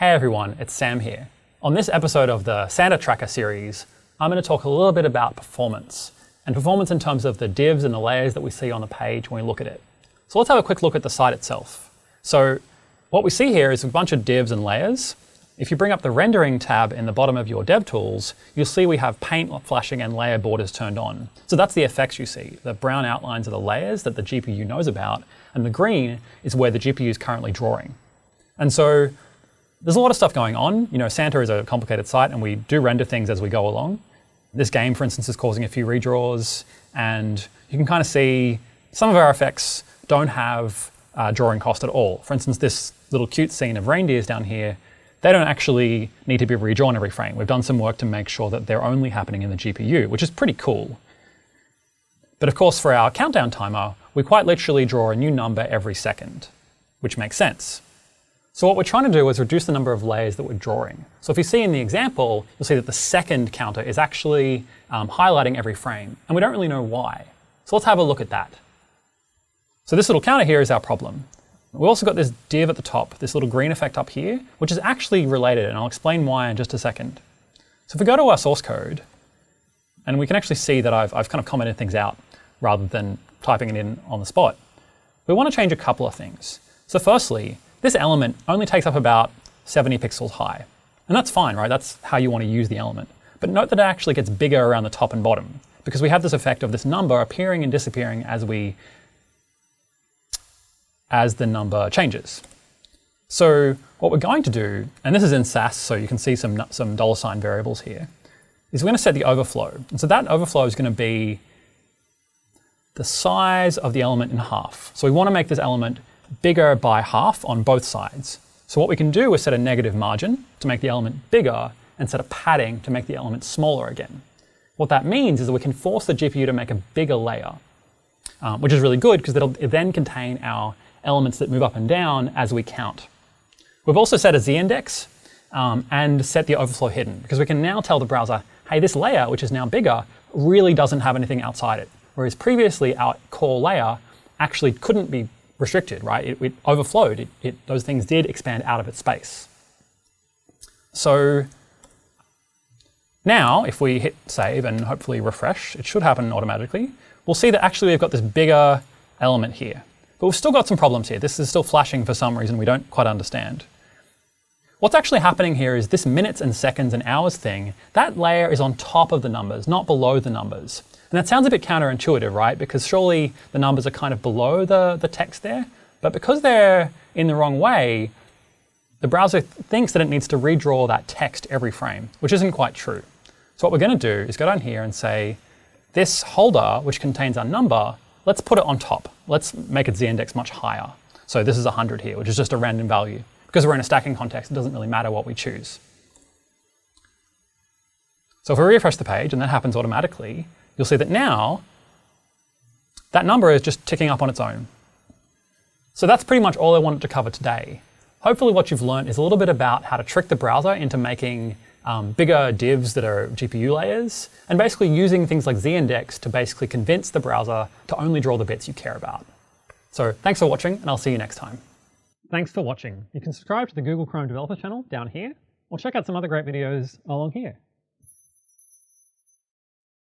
Hey everyone, it's Sam here. On this episode of the Santa Tracker series, I'm going to talk a little bit about performance, and performance in terms of the divs and the layers that we see on the page when we look at it. So let's have a quick look at the site itself. So what we see here is a bunch of divs and layers. If you bring up the rendering tab in the bottom of your DevTools, you'll see we have paint flashing and layer borders turned on. So that's the effects you see. The brown outlines are the layers that the GPU knows about, and the green is where the GPU is currently drawing. And so there's a lot of stuff going on. You know, Santa is a complicated site and we do render things as we go along. This game, for instance, is causing a few redraws, and you can kind of see some of our effects don't have drawing cost at all. For instance, this little cute scene of reindeers down here, they don't actually need to be redrawn every frame. We've done some work to make sure that they're only happening in the GPU, which is pretty cool. But of course, for our countdown timer, we quite literally draw a new number every second, which makes sense. So what we're trying to do is reduce the number of layers that we're drawing. So if you see in the example, you'll see that the second counter is actually highlighting every frame, and we don't really know why. So let's have a look at that. So this little counter here is our problem. We've also got this div at the top, this little green effect up here, which is actually related, and I'll explain why in just a second. So if we go to our source code, and we can actually see that I've kind of commented things out rather than typing it in on the spot. We want to change a couple of things. So firstly, this element only takes up about 70 pixels high. And that's fine, right? That's how you want to use the element. But note that it actually gets bigger around the top and bottom, because we have this effect of this number appearing and disappearing as the number changes. So what we're going to do, and this is in Sass, so you can see some $ variables here, is we're going to set the overflow. And so that overflow is going to be the size of the element in half. So we want to make this element bigger by half on both sides. So what we can do is set a negative margin to make the element bigger and set a padding to make the element smaller again. What that means is that we can force the GPU to make a bigger layer, which is really good because it'll then contain our elements that move up and down as we count. We've also set a z-index and set the overflow hidden, because we can now tell the browser, hey, this layer, which is now bigger, really doesn't have anything outside it. Whereas previously our core layer actually couldn't be restricted, right? It overflowed. Those things did expand out of its space. So now if we hit save and hopefully refresh, it should happen automatically. We'll see that actually we've got this bigger element here. But we've still got some problems here. This is still flashing for some reason we don't quite understand. What's actually happening here is this minutes and seconds and hours thing, that layer is on top of the numbers, not below the numbers. And that sounds a bit counterintuitive, right? Because surely the numbers are kind of below the text there. But because they're in the wrong way, the browser thinks that it needs to redraw that text every frame, which isn't quite true. So what we're going to do is go down here and say, this holder, which contains our number, let's put it on top. Let's make its z-index much higher. So this is 100 here, which is just a random value. Because we're in a stacking context, it doesn't really matter what we choose. So if we refresh the page, and that happens automatically, you'll see that now that number is just ticking up on its own. So that's pretty much all I wanted to cover today. Hopefully what you've learned is a little bit about how to trick the browser into making bigger divs that are GPU layers, and basically using things like z-index to basically convince the browser to only draw the bits you care about. So thanks for watching, and I'll see you next time. Thanks for watching. You can subscribe to the Google Chrome Developer channel down here, or check out some other great videos along here.